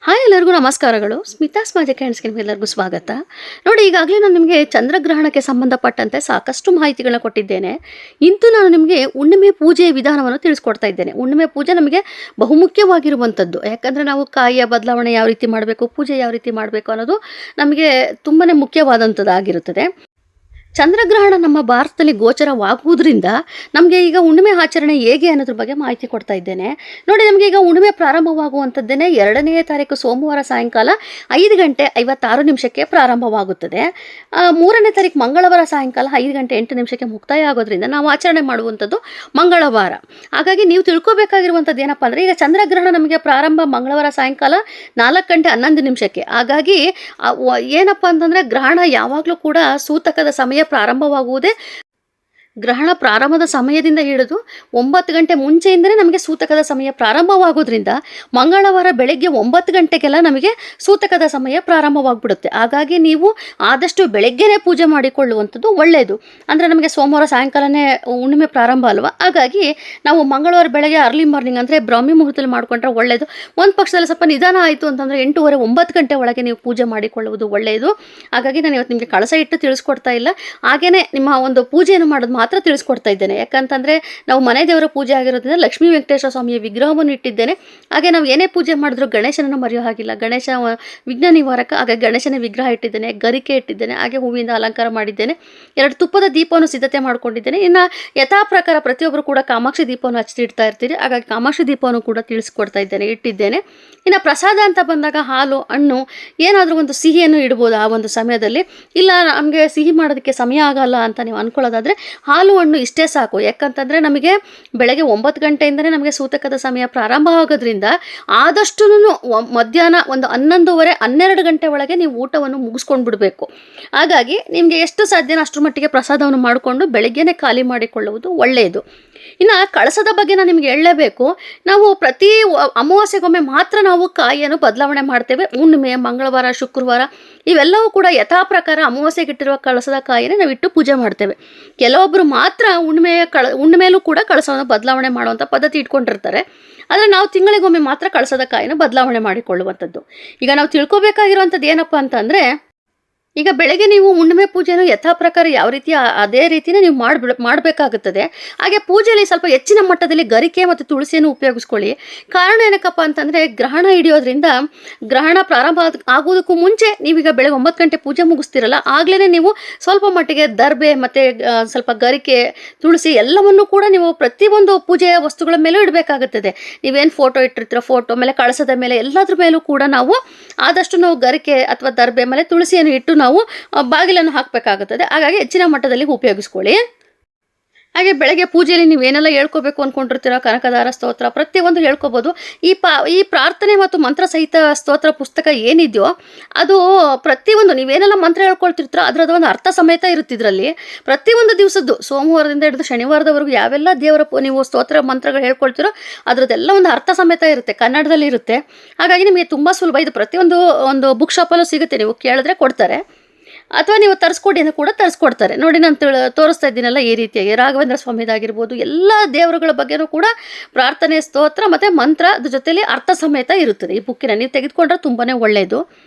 Hi ಎಲ್ಲರಿಗೂ ನಮಸ್ಕಾರಗಳು. Smitha's magic ಹ್ಯಾಂಡ್ಸ್ಗೆ ನಿಮಗೆಲ್ಲರಿಗೂ ಸ್ವಾಗತ. ನೋಡಿ, ಈಗಾಗಲೇ ನಾನು ನಿಮಗೆ ಚಂದ್ರಗ್ರಹಣಕ್ಕೆ ಸಂಬಂಧಪಟ್ಟಂತೆ ಸಾಕಷ್ಟು ಮಾಹಿತಿಗಳನ್ನ ಕೊಟ್ಟಿದ್ದೇನೆ. ಇಂದು ನಾನು ನಿಮಗೆ ಹುಣ್ಣಿಮೆ ಪೂಜೆಯ ವಿಧಾನವನ್ನು ತಿಳಿಸ್ಕೊಡ್ತಾ ಇದ್ದೇನೆ. ಹುಣ್ಣಿಮೆ ಪೂಜೆ ನಮಗೆ ಬಹುಮುಖ್ಯವಾಗಿರುವಂಥದ್ದು. ಯಾಕಂದರೆ ನಾವು ಕಾಯಿಯ ಬದಲಾವಣೆ ಯಾವ ರೀತಿ ಮಾಡಬೇಕು, ಪೂಜೆ ಯಾವ ರೀತಿ ಮಾಡಬೇಕು ಅನ್ನೋದು ನಮಗೆ ತುಂಬಾ ಮುಖ್ಯವಾದಂಥದ್ದಾಗಿರುತ್ತದೆ. ಚಂದ್ರಗ್ರಹಣ ನಮ್ಮ ಭಾರತದಲ್ಲಿ ಗೋಚರವಾಗುವುದರಿಂದ ನಮಗೆ ಈಗ ಹುಣ್ಣಿಮೆ ಆಚರಣೆ ಹೇಗೆ ಅನ್ನೋದ್ರ ಬಗ್ಗೆ ಮಾಹಿತಿ ಕೊಡ್ತಾ ಇದ್ದೇನೆ. ನೋಡಿ, ನಮಗೆ ಈಗ ಹುಣ್ಣಿಮೆ ಪ್ರಾರಂಭವಾಗುವಂಥದ್ದೇನೆ 2ನೇ ತಾರೀಕು ಸೋಮವಾರ ಸಾಯಂಕಾಲ 5:56 ಪ್ರಾರಂಭವಾಗುತ್ತದೆ. 3ನೇ ತಾರೀಕು ಮಂಗಳವಾರ ಸಾಯಂಕಾಲ 5:08 ಮುಕ್ತಾಯ ಆಗೋದ್ರಿಂದ ನಾವು ಆಚರಣೆ ಮಾಡುವಂಥದ್ದು ಮಂಗಳವಾರ. ಹಾಗಾಗಿ ನೀವು ತಿಳ್ಕೊಬೇಕಾಗಿರುವಂಥದ್ದು ಏನಪ್ಪ ಅಂದರೆ, ಈಗ ಚಂದ್ರಗ್ರಹಣ ನಮಗೆ ಪ್ರಾರಂಭ ಮಂಗಳವಾರ ಸಾಯಂಕಾಲ 4:11. ಹಾಗಾಗಿ ಏನಪ್ಪ ಅಂತಂದರೆ, ಗ್ರಹಣ ಯಾವಾಗಲೂ ಕೂಡ ಸೂತಕದ ಸಮಯ ಪ್ರಾರಂಭವಾಗುವುದೇ ಗ್ರಹಣ ಪ್ರಾರಂಭದ ಸಮಯದಿಂದ ಹಿಡಿದು 9 ಗಂಟೆ ಮುಂಚೆಯಿಂದಲೇ ನಮಗೆ ಸೂತಕದ ಸಮಯ ಪ್ರಾರಂಭವಾಗೋದ್ರಿಂದ ಮಂಗಳವಾರ ಬೆಳಗ್ಗೆ 9 ಗಂಟೆಗೆಲ್ಲ ನಮಗೆ ಸೂತಕದ ಸಮಯ ಪ್ರಾರಂಭವಾಗ್ಬಿಡುತ್ತೆ. ಹಾಗಾಗಿ ನೀವು ಆದಷ್ಟು ಬೆಳಗ್ಗೆನೇ ಪೂಜೆ ಮಾಡಿಕೊಳ್ಳುವಂಥದ್ದು ಒಳ್ಳೆಯದು. ಅಂದರೆ ನಮಗೆ ಸೋಮವಾರ ಸಾಯಂಕಾಲನೇ ಹುಣ್ಣಿಮೆ ಪ್ರಾರಂಭ ಅಲ್ವಾ, ಹಾಗಾಗಿ ನಾವು ಮಂಗಳವಾರ ಬೆಳಗ್ಗೆ ಅರ್ಲಿ ಮಾರ್ನಿಂಗ್ ಅಂದರೆ ಬ್ರಾಹ್ಮಿ ಮುಹೂರ್ತದಲ್ಲಿ ಮಾಡಿಕೊಂಡ್ರೆ ಒಳ್ಳೆಯದು. ಒಂದು ಪಕ್ಷದಲ್ಲಿ ಸ್ವಲ್ಪ ನಿಧಾನ ಆಯಿತು ಅಂತಂದರೆ 8:30 9 ಗಂಟೆ ಒಳಗೆ ನೀವು ಪೂಜೆ ಮಾಡಿಕೊಳ್ಳುವುದು ಒಳ್ಳೆಯದು. ಹಾಗಾಗಿ ನಾನು ಇವತ್ತು ನಿಮಗೆ ಕಳಸ ಇಟ್ಟು ತಿಳಿಸ್ಕೊಡ್ತಾ ಇಲ್ಲ, ಹಾಗೆಯೇ ನಿಮ್ಮ ಒಂದು ಪೂಜೆಯನ್ನು ಮಾಡೋದು ಮಾತ್ರ ತಿಳಿಸ್ಕೊಡ್ತಾ ಇದ್ದೇನೆ. ಯಾಕಂತಂದರೆ ನಾವು ಮನೆ ದೇವರ ಪೂಜೆ ಆಗಿರೋದ್ರಿಂದ ಲಕ್ಷ್ಮೀ ವೆಂಕಟೇಶ್ವರ ಸ್ವಾಮಿಯ ವಿಗ್ರಹವನ್ನು ಇಟ್ಟಿದ್ದೇನೆ. ಹಾಗೆ ನಾವು ಏನೇ ಪೂಜೆ ಮಾಡಿದ್ರು ಗಣೇಶನನ್ನು ಮರೆಯೋ ಹಾಗಿಲ್ಲ. ಗಣೇಶ ವಿಘ್ನ ನಿವಾರಕ, ಹಾಗೆ ಗಣೇಶನ ವಿಗ್ರಹ ಇಟ್ಟಿದ್ದೇನೆ, ಗರಿಕೆ ಇಟ್ಟಿದ್ದೇನೆ, ಹಾಗೆ ಹೂವಿಂದ ಅಲಂಕಾರ ಮಾಡಿದ್ದೇನೆ. 2 ತುಪ್ಪದ ದೀಪವನ್ನು ಸಿದ್ಧತೆ ಮಾಡ್ಕೊಂಡಿದ್ದೇನೆ. ಇನ್ನು ಯಥಾ ಪ್ರಕಾರ ಪ್ರತಿಯೊಬ್ಬರು ಕೂಡ ಕಾಮಾಕ್ಷಿ ದೀಪವನ್ನು ಹಚ್ಚಿಡ್ತಾ ಇರ್ತೀರಿ. ಹಾಗಾಗಿ ಕಾಮಾಕ್ಷಿ ದೀಪವನ್ನು ಕೂಡ ತಿಳಿಸ್ಕೊಡ್ತಾ ಇಟ್ಟಿದ್ದೇನೆ. ಇನ್ನು ಪ್ರಸಾದ ಅಂತ ಬಂದಾಗ ಹಾಲು, ಹಣ್ಣು, ಏನಾದರೂ ಒಂದು ಸಿಹಿಯನ್ನು ಇಡ್ಬೋದು ಆ ಒಂದು ಸಮಯದಲ್ಲಿ. ಇಲ್ಲ ನಮಗೆ ಸಿಹಿ ಮಾಡೋದಕ್ಕೆ ಸಮಯ ಆಗಲ್ಲ ಅಂತ ನೀವು ಅಂದ್ಕೊಳ್ಳೋದಾದರೆ ಹಾಲು ಹಣ್ಣು ಇಷ್ಟೇ ಸಾಕು. ಯಾಕಂತಂದರೆ ನಮಗೆ ಬೆಳಗ್ಗೆ 9 ಗಂಟೆಯಿಂದಲೇ ನಮಗೆ ಸೂತಕದ ಸಮಯ ಪ್ರಾರಂಭ ಆಗೋದ್ರಿಂದ ಆದಷ್ಟು ಮಧ್ಯಾಹ್ನ ಒಂದು 11:30 12 ಗಂಟೆ ಒಳಗೆ ನೀವು ಊಟವನ್ನು ಮುಗಿಸ್ಕೊಂಡು ಬಿಡಬೇಕು. ಹಾಗಾಗಿ ನಿಮಗೆ ಎಷ್ಟು ಸಾಧ್ಯನೋ ಅಷ್ಟರ ಮಟ್ಟಿಗೆ ಪ್ರಸಾದವನ್ನು ಮಾಡಿಕೊಂಡು ಬೆಳಗ್ಗೆನೇ ಖಾಲಿ ಮಾಡಿಕೊಳ್ಳುವುದು ಒಳ್ಳೆಯದು. ಇನ್ನು ಕಳಸದ ಬಗ್ಗೆ ನಾನು ನಿಮಗೆ ಹೇಳಲೇಬೇಕು. ನಾವು ಪ್ರತಿ ಅಮಾವಾಸ್ಯೆಗೊಮ್ಮೆ ಮಾತ್ರ ನಾವು ಕಾಯಿಯನ್ನು ಬದಲಾವಣೆ ಮಾಡ್ತೇವೆ. ಹುಣ್ಣಿಮೆ, ಮಂಗಳವಾರ, ಶುಕ್ರವಾರ ಇವೆಲ್ಲವೂ ಕೂಡ ಯಥಾ ಪ್ರಕಾರ ಅಮಾವಾಸ್ಯೆಗಿಟ್ಟಿರುವ ಕಳಸದ ಕಾಯಿನೇ ನಾವು ಇಟ್ಟು ಪೂಜೆ ಮಾಡ್ತೇವೆ. ಕೆಲವೊಬ್ಬರು ಮಾತ್ರ ಹುಣ್ಣಿಮೆಯಲ್ಲೂ ಕೂಡ ಕಳಸವನ್ನು ಬದಲಾವಣೆ ಮಾಡುವಂಥ ಪದ್ಧತಿ ಇಟ್ಕೊಂಡಿರ್ತಾರೆ. ಆದರೆ ನಾವು ತಿಂಗಳಿಗೊಮ್ಮೆ ಮಾತ್ರ ಕಳಸದ ಕಾಯಿನ ಬದಲಾವಣೆ ಮಾಡಿಕೊಳ್ಳುವಂಥದ್ದು. ಈಗ ನಾವು ತಿಳ್ಕೊಬೇಕಾಗಿರುವಂಥದ್ದು ಏನಪ್ಪ ಅಂತಂದರೆ, ಈಗ ಬೆಳಗ್ಗೆ ನೀವು ಹುಣ್ಣಿಮೆ ಪೂಜೆಯನ್ನು ಯಥಾ ಪ್ರಕಾರ ಯಾವ ರೀತಿ ಅದೇ ರೀತಿಯೇ ನೀವು ಮಾಡಬೇಕಾಗುತ್ತದೆ. ಹಾಗೆ ಪೂಜೆಯಲ್ಲಿ ಸ್ವಲ್ಪ ಹೆಚ್ಚಿನ ಮಟ್ಟದಲ್ಲಿ ಗರಿಕೆ ಮತ್ತು ತುಳಸಿಯನ್ನು ಉಪಯೋಗಿಸ್ಕೊಳ್ಳಿ. ಕಾರಣ ಏನಕ್ಕಪ್ಪ ಅಂತಂದರೆ, ಗ್ರಹಣ ಹಿಡಿಯೋದ್ರಿಂದ ಗ್ರಹಣ ಪ್ರಾರಂಭ ಆಗೋದಕ್ಕೂ ಮುಂಚೆ ನೀವೀಗ ಬೆಳಗ್ಗೆ 9 ಗಂಟೆ ಪೂಜೆ ಮುಗಿಸ್ತಿರಲ್ಲ, ಆಗಲೇ ನೀವು ಸ್ವಲ್ಪ ಮಟ್ಟಿಗೆ ದರ್ಬೆ ಮತ್ತು ಸ್ವಲ್ಪ ಗರಿಕೆ, ತುಳಸಿ ಎಲ್ಲವನ್ನೂ ಕೂಡ ನೀವು ಪ್ರತಿಯೊಂದು ಪೂಜೆಯ ವಸ್ತುಗಳ ಮೇಲೂ ಇಡಬೇಕಾಗುತ್ತದೆ. ನೀವೇನು ಫೋಟೋ ಇಟ್ಟಿರ್ತೀರೋ ಫೋಟೋ ಮೇಲೆ, ಕಳಸದ ಮೇಲೆ, ಎಲ್ಲದ್ರ ಮೇಲೂ ಕೂಡ ನಾವು ಆದಷ್ಟು ಗರಿಕೆ ಅಥವಾ ದರ್ಬೆ ಮೇಲೆ ತುಳಸಿಯನ್ನು ಇಟ್ಟು ನಾವು ಬಾಗಿಲನ್ನು ಹಾಕಬೇಕಾಗುತ್ತದೆ. ಹಾಗಾಗಿ ಹೆಚ್ಚಿನ ಮಟ್ಟದಲ್ಲಿ ಉಪಯೋಗಿಸ್ಕೊಳ್ಳಿ. ಹಾಗೆ ಬೆಳಗ್ಗೆ ಪೂಜೆಯಲ್ಲಿ ನೀವೇನೆಲ್ಲ ಹೇಳ್ಕೋಬೇಕು ಅಂದ್ಕೊಂಡಿರ್ತೀರೋ, ಕನಕದಾರ ಸ್ತೋತ್ರ ಪ್ರತಿಯೊಂದು ಹೇಳ್ಕೊಬೋದು. ಈ ಪ್ರಾರ್ಥನೆ ಮತ್ತು ಮಂತ್ರ ಸಹಿತ ಸ್ತೋತ್ರ ಪುಸ್ತಕ ಏನಿದೆಯೋ ಅದು ಪ್ರತಿಯೊಂದು ನೀವೇನೆಲ್ಲ ಮಂತ್ರ ಹೇಳ್ಕೊಳ್ತಿರ್ತೀರೋ ಅದರದ್ದು ಒಂದು ಅರ್ಥ ಸಮೇತ ಇರುತ್ತಿದ್ರಲ್ಲಿ. ಪ್ರತಿಯೊಂದು ದಿವಸದ್ದು ಸೋಮವಾರದಿಂದ ಹಿಡಿದು ಶನಿವಾರದವರೆಗೂ ಯಾವೆಲ್ಲ ದೇವರ ನೀವು ಸ್ತೋತ್ರ ಮಂತ್ರಗಳು ಹೇಳ್ಕೊಳ್ತಿರೋ ಅದರದ್ದೆಲ್ಲ ಒಂದು ಅರ್ಥ ಸಮೇತ ಇರುತ್ತೆ, ಕನ್ನಡದಲ್ಲಿ ಇರುತ್ತೆ. ಹಾಗಾಗಿ ನಿಮಗೆ ತುಂಬ ಸುಲಭ. ಇದು ಪ್ರತಿಯೊಂದು ಒಂದು ಬುಕ್ ಶಾಪಲ್ಲೂ ಸಿಗುತ್ತೆ, ನೀವು ಕೇಳಿದ್ರೆ ಕೊಡ್ತಾರೆ. ಅಥವಾ ನೀವು ತರಿಸ್ಕೊಡಿ ಅಂತ ಕೂಡ ತರಿಸ್ಕೊಡ್ತಾರೆ. ನೋಡಿ, ನಾನು ತೋರಿಸ್ತಾ ಇದ್ದೀನಲ್ಲ ಈ ರೀತಿಯಾಗಿ ರಾಘವೇಂದ್ರ ಸ್ವಾಮಿದಾಗಿರ್ಬೋದು, ಎಲ್ಲ ದೇವರುಗಳ ಬಗ್ಗೆನೂ ಕೂಡ ಪ್ರಾರ್ಥನೆ, ಸ್ತೋತ್ರ ಮತ್ತು ಮಂತ್ರ ಅದ್ರ ಜೊತೆಲಿ ಅರ್ಥ ಸಮೇತ ಇರುತ್ತದೆ. ಈ ಬುಕ್ಕಿನ ನೀವು ತೆಗೆದುಕೊಂಡ್ರೆ ತುಂಬಾ ಒಳ್ಳೆಯದು.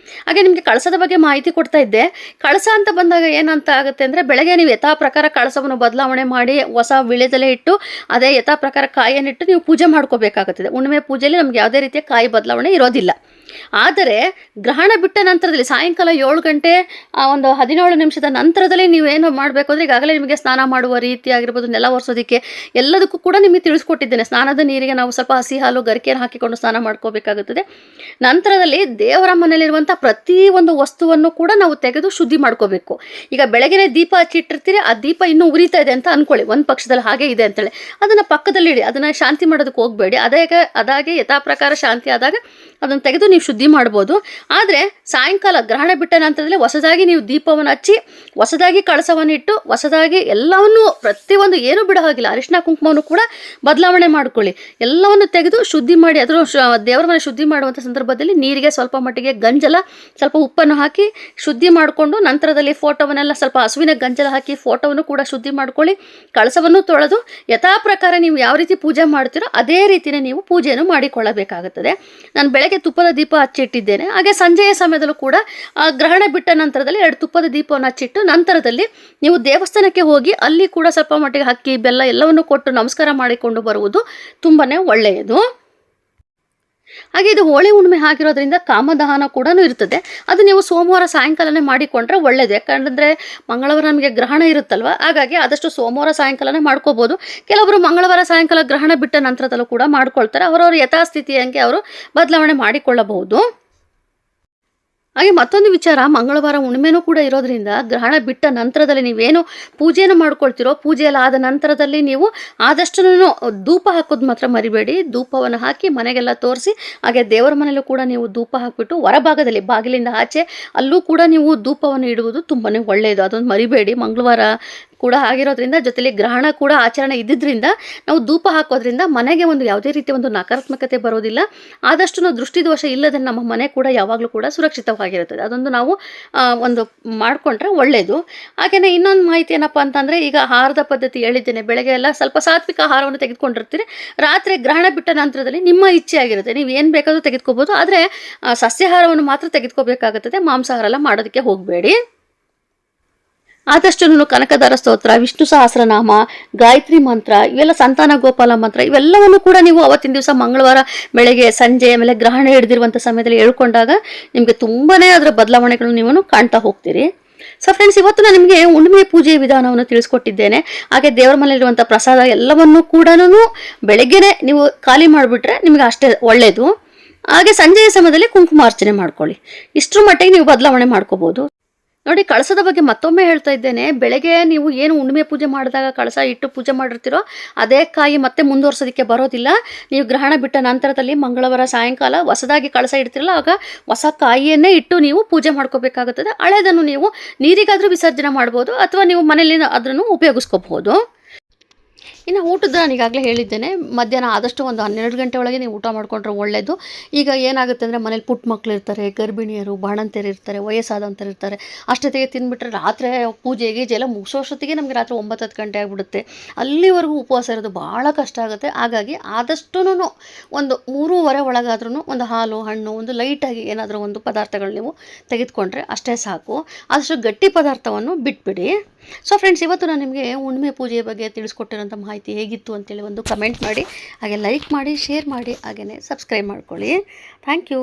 ಹಾಗೆ ನಿಮಗೆ ಕಳಸದ ಬಗ್ಗೆ ಮಾಹಿತಿ ಕೊಡ್ತಾ ಇದ್ದೆ. ಕಳಸ ಅಂತ ಬಂದಾಗ ಏನಂತ ಆಗುತ್ತೆ ಅಂದರೆ, ಬೆಳಗ್ಗೆ ನೀವು ಯಥಾ ಪ್ರಕಾರ ಕಳಸವನ್ನು ಬದಲಾವಣೆ ಮಾಡಿ ಹೊಸ ವಿಳೆದೆಲೆ ಇಟ್ಟು ಅದೇ ಯಥಾ ಪ್ರಕಾರ ಕಾಯಿಯನ್ನಿಟ್ಟು ನೀವು ಪೂಜೆ ಮಾಡ್ಕೋಬೇಕಾಗುತ್ತದೆ. ಹುಣ್ಣಿಮೆ ಪೂಜೆಯಲ್ಲಿ ನಮ್ಗೆ ಯಾವುದೇ ರೀತಿಯ ಕಾಯಿ ಬದಲಾವಣೆ ಇರೋದಿಲ್ಲ. ಆದರೆ ಗ್ರಹಣ ಬಿಟ್ಟ ನಂತರದಲ್ಲಿ ಸಾಯಂಕಾಲ 7 ಗಂಟೆ ಒಂದು 17 ನಿಮಿಷದ ನಂತರದಲ್ಲಿ ನೀವೇನು ಮಾಡಬೇಕು ಅಂದರೆ, ಈಗಾಗಲೇ ನಿಮಗೆ ಸ್ನಾನ ಮಾಡುವ ರೀತಿ ಆಗಿರ್ಬೋದು, ನೆಲ ಒರೆಸೋದಕ್ಕೆ ಎಲ್ಲದಕ್ಕೂ ಕೂಡ ನಿಮಗೆ ತಿಳಿಸ್ಕೊಟ್ಟಿದ್ದೇನೆ. ಸ್ನಾನದ ನೀರಿಗೆ ನಾವು ಸ್ವಲ್ಪ ಹಸಿ ಹಾಲು ಗರಿಕೆಯನ್ನು ಹಾಕಿಕೊಂಡು ಸ್ನಾನ ಮಾಡ್ಕೋಬೇಕಾಗುತ್ತದೆ. ನಂತರದಲ್ಲಿ ದೇವರ ಮನೆಯಲ್ಲಿರುವಂಥ ಪ್ರತಿಯೊಂದು ವಸ್ತುವನ್ನು ಕೂಡ ನಾವು ತೆಗೆದು ಶುದ್ಧಿ ಮಾಡ್ಕೋಬೇಕು. ಈಗ ಬೆಳಗ್ಗೆ ದೀಪ ಹಚ್ಚಿಟ್ಟಿರ್ತೀರಿ, ಆ ದೀಪ ಇನ್ನೂ ಉರಿತಾ ಇದೆ ಅಂತ ಅಂದ್ಕೊಳ್ಳಿ, ಒಂದು ಪಕ್ಷದಲ್ಲಿ ಹಾಗೆ ಇದೆ ಅಂತೇಳಿ ಅದನ್ನು ಪಕ್ಕದಲ್ಲಿ ಇಡಿ. ಅದನ್ನು ಶಾಂತಿ ಮಾಡೋದಕ್ಕೆ ಹೋಗಬೇಡಿ. ಅದಾಗೆ ಯಥಾ ಪ್ರಕಾರ ಶಾಂತಿ ಆದಾಗ ಅದನ್ನು ತೆಗೆದು ನೀವು ಶುದ್ಧಿ ಮಾಡ್ಬೋದು. ಆದರೆ ಸಾಯಂಕಾಲ ಗ್ರಹಣ ಬಿಟ್ಟ ನಂತರದಲ್ಲಿ ಹೊಸದಾಗಿ ನೀವು ದೀಪವನ್ನು ಹಚ್ಚಿ, ಹೊಸದಾಗಿ ಕಳಸವನ್ನು ಇಟ್ಟು, ಹೊಸದಾಗಿ ಎಲ್ಲವನ್ನು ಪ್ರತಿಯೊಂದು ಏನೂ ಬಿಡೋ ಹಾಗಿಲ್ಲ, ಅರಿಶಿನ ಕುಂಕುಮವನ್ನು ಕೂಡ ಬದಲಾವಣೆ ಮಾಡ್ಕೊಳ್ಳಿ. ಎಲ್ಲವನ್ನು ತೆಗೆದು ಶುದ್ಧಿ ಮಾಡಿ, ಅದರ ದೇವರ ಮನೆ ಶುದ್ಧಿ ಮಾಡುವಂಥ ಸಂದರ್ಭದಲ್ಲಿ ನೀರಿಗೆ ಸ್ವಲ್ಪ ಮಟ್ಟಿಗೆ ಗಂಜಲ, ಸ್ವಲ್ಪ ಉಪ್ಪನ್ನು ಹಾಕಿ ಶುದ್ಧಿ ಮಾಡಿಕೊಂಡು, ನಂತರದಲ್ಲಿ ಫೋಟೋವನ್ನೆಲ್ಲ ಸ್ವಲ್ಪ ಹಸುವಿನ ಗಂಜಲ ಹಾಕಿ ಫೋಟೋವನ್ನು ಕೂಡ ಶುದ್ಧಿ ಮಾಡ್ಕೊಳ್ಳಿ. ಕಳಸವನ್ನು ತೊಳೆದು ಯಥಾ ಪ್ರಕಾರ ನೀವು ಯಾವ ರೀತಿ ಪೂಜೆ ಮಾಡ್ತೀರೋ ಅದೇ ರೀತಿಯೇ ನೀವು ಪೂಜೆಯನ್ನು ಮಾಡಿಕೊಳ್ಳಬೇಕಾಗುತ್ತದೆ. ನಾನು ಬೆಳಗ್ಗೆ ತುಪ್ಪದ ದೀಪ ದೀಪ ಹಚ್ಚಿಟ್ಟಿದ್ದೇನೆ. ಹಾಗೆ ಸಂಜೆಯ ಸಮಯದಲ್ಲೂ ಕೂಡ ಗ್ರಹಣ ಬಿಟ್ಟ ನಂತರದಲ್ಲಿ 2 ತುಪ್ಪದ ದೀಪವನ್ನು ಹಚ್ಚಿಟ್ಟು ನಂತರದಲ್ಲಿ ನೀವು ದೇವಸ್ಥಾನಕ್ಕೆ ಹೋಗಿ ಅಲ್ಲಿ ಕೂಡ ಸ್ವಲ್ಪ ಮಟ್ಟಿಗೆ ಅಕ್ಕಿ ಬೆಲ್ಲ ಎಲ್ಲವನ್ನು ಕೊಟ್ಟು ನಮಸ್ಕಾರ ಮಾಡಿಕೊಂಡು ಬರುವುದು ತುಂಬಾ ಒಳ್ಳೆಯದು. ಹಾಗೆ ಇದು ಹೋಳಿ ಹುಣ್ಣಿಮೆ ಆಗಿರೋದ್ರಿಂದ ಕಾಮದಹನ ಕೂಡ ಇರ್ತದೆ. ಅದು ನೀವು ಸೋಮವಾರ ಸಾಯಂಕಾಲನೇ ಮಾಡಿಕೊಂಡ್ರೆ ಒಳ್ಳೆಯದು. ಯಾಕಂದರೆ ಮಂಗಳವಾರ ನಮಗೆ ಗ್ರಹಣ ಇರುತ್ತಲ್ವ, ಹಾಗಾಗಿ ಆದಷ್ಟು ಸೋಮವಾರ ಸಾಯಂಕಾಲನೇ ಮಾಡ್ಕೋಬೋದು. ಕೆಲವರು ಮಂಗಳವಾರ ಸಾಯಂಕಾಲ ಗ್ರಹಣ ಬಿಟ್ಟ ನಂತರದಲ್ಲೂ ಕೂಡ ಮಾಡ್ಕೊಳ್ತಾರೆ. ಅವರವ್ರ ಯಥಾಸ್ಥಿತಿಯಂಗೆ ಅವರು ಬದಲಾವಣೆ ಮಾಡಿಕೊಳ್ಳಬಹುದು. ಹಾಗೆ ಮತ್ತೊಂದು ವಿಚಾರ, ಮಂಗಳವಾರ ಹುಣ್ಣಿಮೆನೂ ಕೂಡ ಇರೋದ್ರಿಂದ ಗ್ರಹಣ ಬಿಟ್ಟ ನಂತರದಲ್ಲಿ ನೀವೇನು ಪೂಜೆಯನ್ನು ಮಾಡ್ಕೊಳ್ತಿರೋ, ಪೂಜೆಯೆಲ್ಲ ಆದ ನಂತರದಲ್ಲಿ ನೀವು ಆದಷ್ಟು ಧೂಪ ಹಾಕೋದು ಮಾತ್ರ ಮರಿಬೇಡಿ. ಧೂಪವನ್ನು ಹಾಕಿ ಮನೆಗೆಲ್ಲ ತೋರಿಸಿ, ಹಾಗೆ ದೇವರ ಮನೆಯಲ್ಲೂ ಕೂಡ ನೀವು ಧೂಪ ಹಾಕಿಬಿಟ್ಟು ಹೊರಭಾಗದಲ್ಲಿ ಬಾಗಿಲಿಂದ ಆಚೆ ಅಲ್ಲೂ ಕೂಡ ನೀವು ಧೂಪವನ್ನು ಇಡುವುದು ತುಂಬಾ ಒಳ್ಳೆಯದು. ಅದೊಂದು ಮರಿಬೇಡಿ. ಮಂಗಳವಾರ ಕೂಡ ಆಗಿರೋದ್ರಿಂದ ಜೊತೆಲಿ ಗ್ರಹಣ ಕೂಡ ಆಚರಣೆ ಇದ್ದಿದ್ದರಿಂದ ನಾವು ಧೂಪ ಹಾಕೋದ್ರಿಂದ ಮನೆಗೆ ಒಂದು ಯಾವುದೇ ರೀತಿಯ ಒಂದು ನಕಾರಾತ್ಮಕತೆ ಬರೋದಿಲ್ಲ. ಆದಷ್ಟು ನಾವು ದೃಷ್ಟಿದೋಷ ಇಲ್ಲದೆ ನಮ್ಮ ಮನೆ ಕೂಡ ಯಾವಾಗಲೂ ಕೂಡ ಸುರಕ್ಷಿತವಾಗಿರುತ್ತದೆ. ಅದೊಂದು ನಾವು ಒಂದು ಮಾಡಿಕೊಂಡ್ರೆ ಒಳ್ಳೆಯದು. ಹಾಗೆಯೇ ಇನ್ನೊಂದು ಮಾಹಿತಿ ಏನಪ್ಪ ಅಂತಂದರೆ, ಈಗ ಆಹಾರದ ಪದ್ಧತಿ ಹೇಳಿದ್ದೇನೆ. ಬೆಳಗ್ಗೆ ಎಲ್ಲ ಸ್ವಲ್ಪ ಸಾತ್ವಿಕ ಆಹಾರವನ್ನು ತೆಗೆದುಕೊಂಡಿರ್ತೀರಿ. ರಾತ್ರಿ ಗ್ರಹಣ ಬಿಟ್ಟ ನಂತರದಲ್ಲಿ ನಿಮ್ಮ ಇಚ್ಛೆ ಆಗಿರುತ್ತೆ, ನೀವು ಏನು ಬೇಕಾದರೂ ತೆಗೆದುಕೋಬೋದು. ಆದರೆ ಸಸ್ಯಾಹಾರವನ್ನು ಮಾತ್ರ ತೆಗೆದುಕೋಬೇಕಾಗುತ್ತದೆ. ಮಾಂಸಾಹಾರ ಎಲ್ಲ ಮಾಡೋದಕ್ಕೆ ಹೋಗಬೇಡಿ. ಆದಷ್ಟು ಕನಕದಾರ ಸ್ತೋತ್ರ, ವಿಷ್ಣು ಸಹಸ್ರನಾಮ, ಗಾಯತ್ರಿ ಮಂತ್ರ, ಇವೆಲ್ಲ ಸಂತಾನ ಗೋಪಾಲ ಮಂತ್ರ, ಇವೆಲ್ಲವನ್ನು ಕೂಡ ನೀವು ಅವತ್ತಿನ ದಿವಸ ಮಂಗಳವಾರ ಬೆಳಗ್ಗೆ ಸಂಜೆ ಆಮೇಲೆ ಗ್ರಹಣ ಹಿಡಿದಿರುವಂಥ ಸಮಯದಲ್ಲಿ ಹೇಳ್ಕೊಂಡಾಗ ನಿಮಗೆ ತುಂಬಾ ಅದರ ಬದಲಾವಣೆಗಳು ನೀವು ಕಾಣ್ತಾ ಹೋಗ್ತೀರಿ. ಸೊ ಫ್ರೆಂಡ್ಸ್, ಇವತ್ತು ನಾನು ನಿಮಗೆ ಹುಣ್ಣಿಮೆ ಪೂಜೆಯ ವಿಧಾನವನ್ನು ತಿಳಿಸ್ಕೊಟ್ಟಿದ್ದೇನೆ. ಹಾಗೆ ದೇವರ ಮನೆಯಲ್ಲಿರುವಂಥ ಪ್ರಸಾದ ಎಲ್ಲವನ್ನೂ ಕೂಡ ಬೆಳಗ್ಗೆನೇ ನೀವು ಖಾಲಿ ಮಾಡಿಬಿಟ್ರೆ ನಿಮಗೆ ಅಷ್ಟೇ ಒಳ್ಳೆಯದು. ಹಾಗೆ ಸಂಜೆಯ ಸಮಯದಲ್ಲಿ ಕುಂಕುಮಾರ್ಚನೆ ಮಾಡ್ಕೊಳ್ಳಿ. ಇಷ್ಟರ ಮಟ್ಟಿಗೆ ನೀವು ಬದಲಾವಣೆ ಮಾಡ್ಕೋಬೋದು. ನೋಡಿ, ಕಳಸದ ಬಗ್ಗೆ ಮತ್ತೊಮ್ಮೆ ಹೇಳ್ತಾ ಇದ್ದೇನೆ. ಬೆಳಗ್ಗೆ ನೀವು ಏನು ಹುಣ್ಣಿಮೆ ಪೂಜೆ ಮಾಡಿದಾಗ ಕಳಸ ಇಟ್ಟು ಪೂಜೆ ಮಾಡಿರ್ತೀರೋ ಅದೇ ಕಾಯಿ ಮತ್ತೆ ಮುಂದುವರ್ಸೋದಕ್ಕೆ ಬರೋದಿಲ್ಲ. ನೀವು ಗ್ರಹಣ ಬಿಟ್ಟ ನಂತರದಲ್ಲಿ ಮಂಗಳವಾರ ಸಾಯಂಕಾಲ ಹೊಸದಾಗಿ ಕಳಸ ಇಡ್ತಿರಲ್ಲ, ಆಗ ಹೊಸ ಕಾಯಿಯನ್ನೇ ಇಟ್ಟು ನೀವು ಪೂಜೆ ಮಾಡ್ಕೋಬೇಕಾಗುತ್ತದೆ. ಹಳೆದನ್ನು ನೀವು ನೀರಿಗಾದರೂ ವಿಸರ್ಜನೆ ಮಾಡ್ಬೋದು, ಅಥವಾ ನೀವು ಮನೆಯಲ್ಲಿ ಅದನ್ನು ಉಪಯೋಗಿಸ್ಕೋಬಹುದು. ಇನ್ನು ಊಟದ ನಾನು ಈಗಾಗಲೇ ಹೇಳಿದ್ದೇನೆ, ಮಧ್ಯಾಹ್ನ ಆದಷ್ಟು ಒಂದು 12 ಗಂಟೆ ಒಳಗೆ ನೀವು ಊಟ ಮಾಡಿಕೊಂಡ್ರೆ ಒಳ್ಳೆಯದು. ಈಗ ಏನಾಗುತ್ತೆ ಅಂದರೆ, ಮನೇಲಿ ಪುಟ್ಟ ಮಕ್ಕಳು ಇರ್ತಾರೆ, ಗರ್ಭಿಣಿಯರು, ಬಾಣಂತಿಯರು ಇರ್ತಾರೆ, ವಯಸ್ಸಾದಂಥವ್ರು ಇರ್ತಾರೆ. ಅಷ್ಟೊತ್ತಿಗೆ ತಿಂದುಬಿಟ್ರೆ ರಾತ್ರಿ ಪೂಜೆ ಗೀಜೆ ಎಲ್ಲ ಮುಗಿಸೋಷ್ಟೊತ್ತಿಗೆ ನಮಗೆ ರಾತ್ರಿ 9-10 ಗಂಟೆ ಆಗಿಬಿಡುತ್ತೆ. ಅಲ್ಲಿವರೆಗೂ ಉಪವಾಸ ಇರೋದು ಭಾಳ ಕಷ್ಟ ಆಗುತ್ತೆ. ಹಾಗಾಗಿ ಆದಷ್ಟು ಒಂದು 3:30 ಒಳಗಾದ್ರೂ ಒಂದು ಹಾಲು, ಹಣ್ಣು, ಒಂದು ಲೈಟಾಗಿ ಏನಾದರೂ ಒಂದು ಪದಾರ್ಥಗಳು ನೀವು ತೆಗೆದುಕೊಂಡ್ರೆ ಅಷ್ಟೇ ಸಾಕು. ಆದಷ್ಟು ಗಟ್ಟಿ ಪದಾರ್ಥವನ್ನು ಬಿಟ್ಬಿಡಿ. ಸೊ ಫ್ರೆಂಡ್ಸ್, ಇವತ್ತು ನಾನು ನಿಮಗೆ ಹುಣ್ಣಿಮೆ ಪೂಜೆಯ ಬಗ್ಗೆ ತಿಳಿಸ್ಕೊಟ್ಟಿರೋಂಥ ಮಾಹಿತಿ ಹೇಗಿತ್ತು ಅಂತೇಳಿ ಒಂದು ಕಮೆಂಟ್ ಮಾಡಿ, ಹಾಗೆ ಲೈಕ್ ಮಾಡಿ, ಶೇರ್ ಮಾಡಿ, ಹಾಗೆಯೇ ಸಬ್ಸ್ಕ್ರೈಬ್ ಮಾಡ್ಕೊಳ್ಳಿ. Thank you.